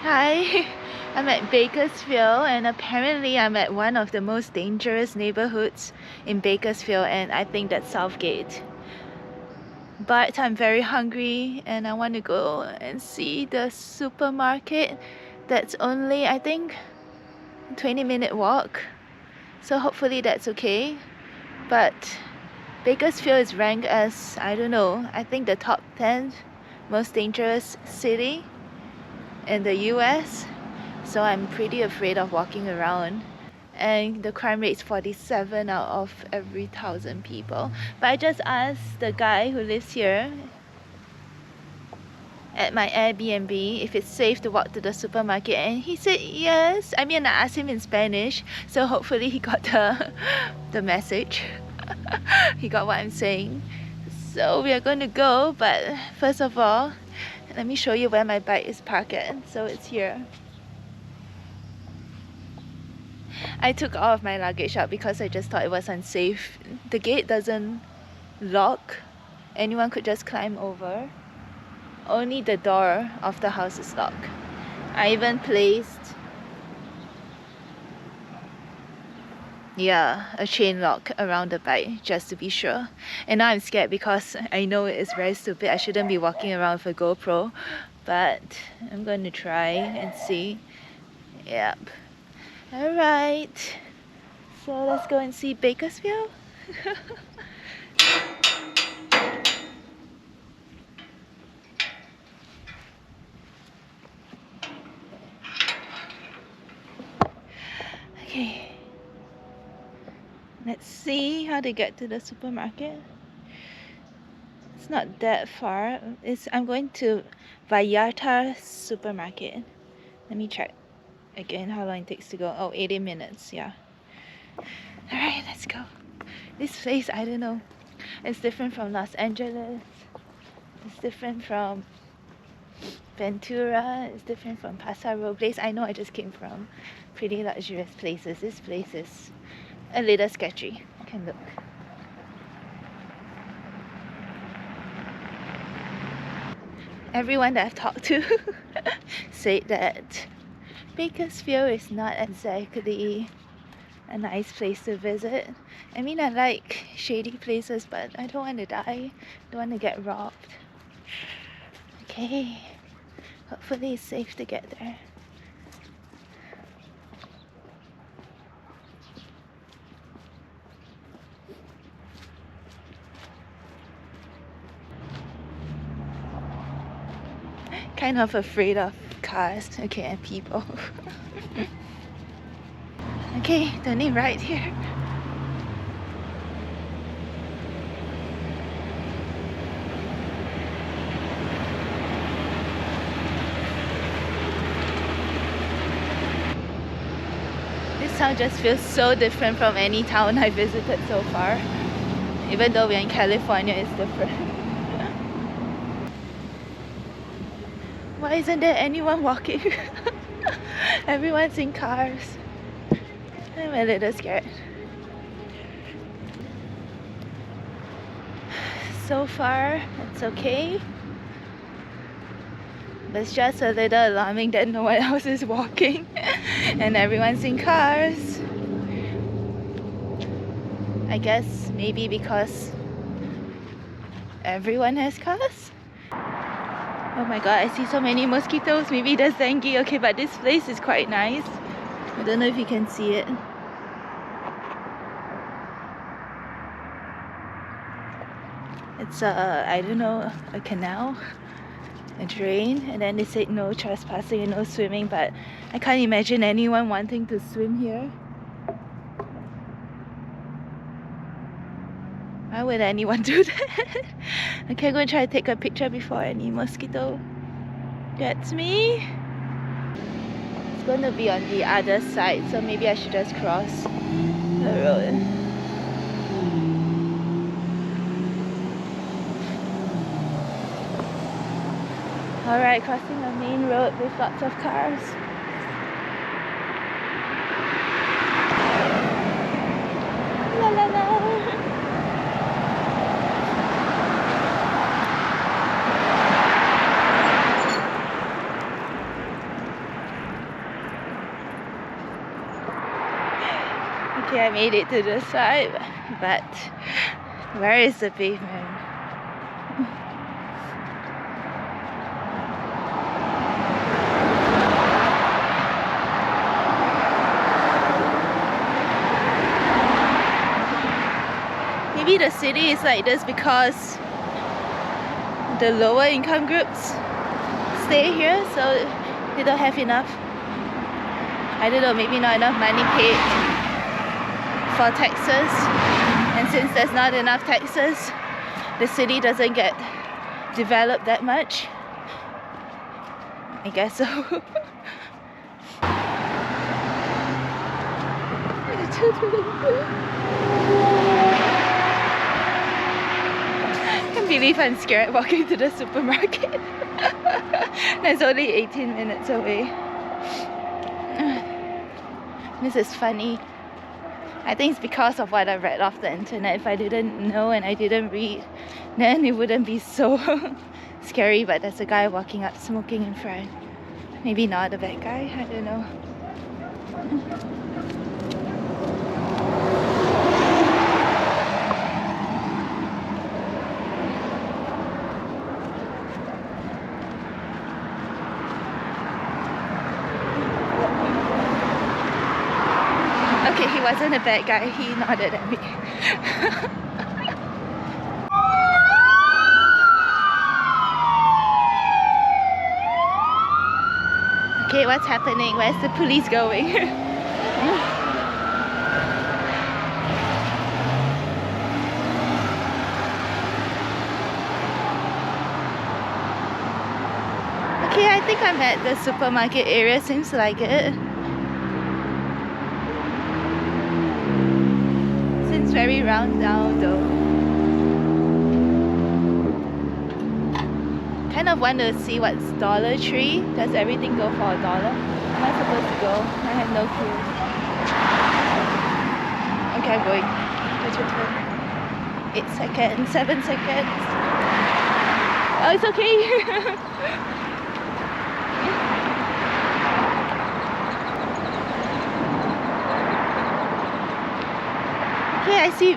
Hi, I'm at Bakersfield and apparently I'm at one of the most dangerous neighborhoods in Bakersfield, and I think that's Southgate. But I'm very hungry and I want to go and see the supermarket that's only, I think, 20-minute walk. So hopefully that's okay. But Bakersfield is ranked as, I don't know, I think the top 10 most dangerous city in the US. So I'm pretty afraid of walking around, and the crime rate is 47 out of every 1,000 people. But I just asked the guy who lives here at my Airbnb if it's safe to walk to the supermarket, and he said yes. I mean, I asked him in Spanish, so hopefully he got the message. He got what I'm saying. So we are going to go, but first of all, let me show you where my bike is parked at. So it's here. I took all of my luggage out because I just thought it was unsafe. The gate doesn't lock. Anyone could just climb over. Only the door of the house is locked. I even placed, a chain lock around the bike just to be sure. And now I'm scared because I know it is very stupid. I shouldn't be walking around with a GoPro, but I'm going to try and see. Yep. Alright. So let's go and see Bakersfield. Okay. Let's see how to get to the supermarket. It's not that far. I'm going to Vallarta supermarket. Let me check again how long it takes to go. Oh, 80 minutes, yeah. Alright, let's go. This place, I don't know. It's different from Los Angeles. It's different from Ventura. It's different from Paso Robles. I know I just came from pretty luxurious places. This place is a little sketchy. You can look. Everyone that I've talked to said that Bakersfield is not exactly a nice place to visit. I mean, I like shady places, but I don't want to die. Don't want to get robbed. Okay, hopefully it's safe to get there. Kind of afraid of cars, okay, and people. Okay, turning right here. This town just feels so different from any town I visited so far. Even though we're in California, it's different. Why isn't there anyone walking? Everyone's in cars. I'm a little scared. So far, it's okay. But it's just a little alarming that no one else is walking and everyone's in cars. I guess maybe because everyone has cars. Oh my god, I see so many mosquitoes. Maybe there's dengue. Okay, but this place is quite nice. I don't know if you can see it. It's I don't know, a canal, a drain, and then they said no trespassing and no swimming, but I can't imagine anyone wanting to swim here. Why would anyone do that? Okay, I'm going to try to take a picture before any mosquito gets me. It's going to be on the other side, so maybe I should just cross the road. Alright, crossing a main road with lots of cars. La la la. Okay, I made it to the side, but where is the pavement? Maybe the city is like this because the lower income groups stay here, so they don't have enough. I don't know, maybe not enough money paid for taxes, and since there's not enough taxes, the city doesn't get developed that much. I guess so. I can't believe I'm scared walking to the supermarket. That's only 18 minutes away. This is funny. I think it's because of what I read off the internet. If I didn't know and I didn't read, then it wouldn't be so scary. But there's a guy walking up smoking in front. Maybe not a bad guy, I don't know. Okay, he wasn't a bad guy, he nodded at me. Okay, what's happening? Where's the police going? Okay, I think I'm at the supermarket area, seems like it. Seems very round down though. Kind of want to see what's Dollar Tree. Does everything go for $1? Am I supposed to go? I have no clue. Okay, I'm going. 8 seconds, 7 seconds. Oh, it's okay. Okay, I see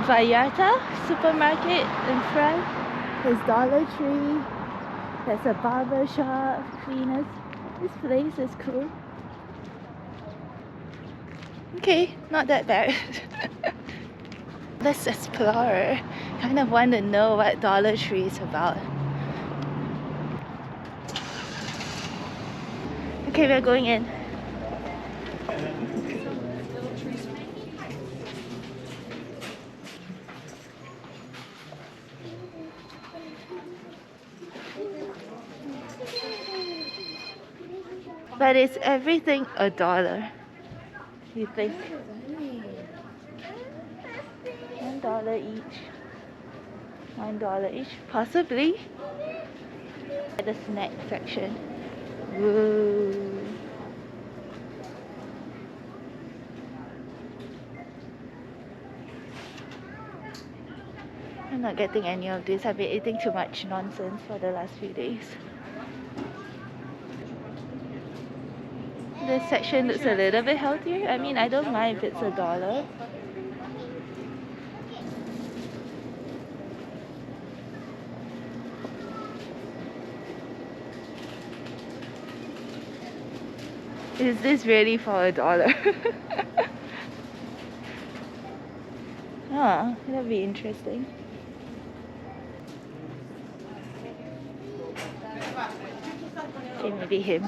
Vallarta supermarket in front. There's Dollar Tree. There's a barber shop, cleaners. This place is cool. Okay, not that bad. Let's explore. Kind of want to know what Dollar Tree is about. Okay, we're going in. But is everything $1? You think? $1 each. $1 each, possibly. At the snack section. Woo. I'm not getting any of this. I've been eating too much nonsense for the last few days. This section looks a little bit healthier. I mean, I don't mind if it's $1. Is this really for $1? Ah, that'll be interesting. Okay, maybe him.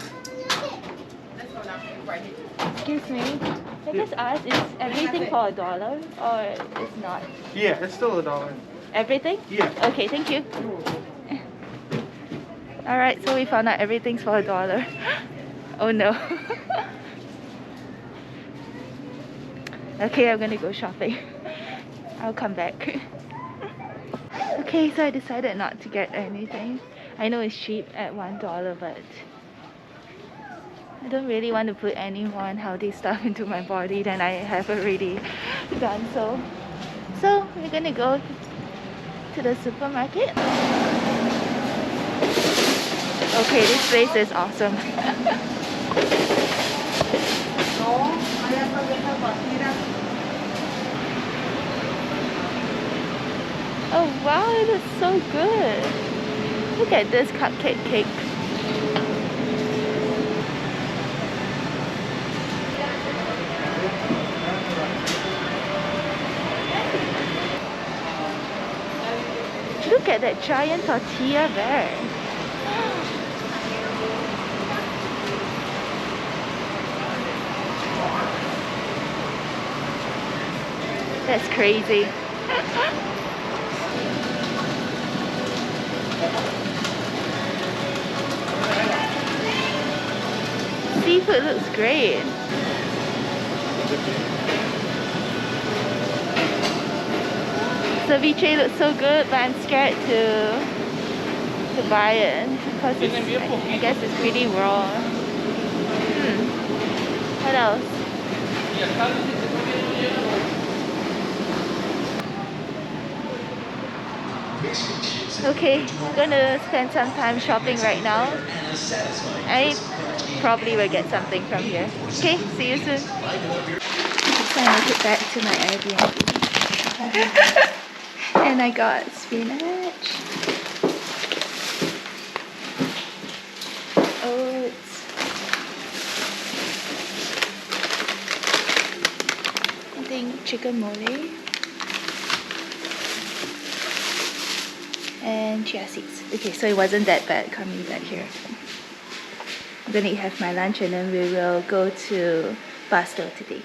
Excuse me. I just asked, is everything for $1 or it's not? Yeah, it's still $1. Everything? Yeah. Okay, thank you. Alright, so we found out everything's for $1. Oh no. Okay, I'm gonna go shopping. I'll come back. Okay, so I decided not to get anything. I know it's cheap at $1, but I don't really want to put any more unhealthy stuff into my body than I have already done so. So we're gonna go to the supermarket. Okay, this place is awesome. Oh wow, it looks so good. Look at this cupcake cake. Look at that giant tortilla there. That's crazy. Seafood looks great. Ceviche looks so good, but I'm scared to buy it because I guess it's pretty raw. What else? Okay, I'm gonna spend some time shopping right now. I probably will get something from here. Okay, see you soon. So I make it back to my Airbnb. And I got spinach, oats, I think chicken mole, and chia seeds. Okay, so it wasn't that bad coming back here. I'm gonna have my lunch and then we will go to Basel today.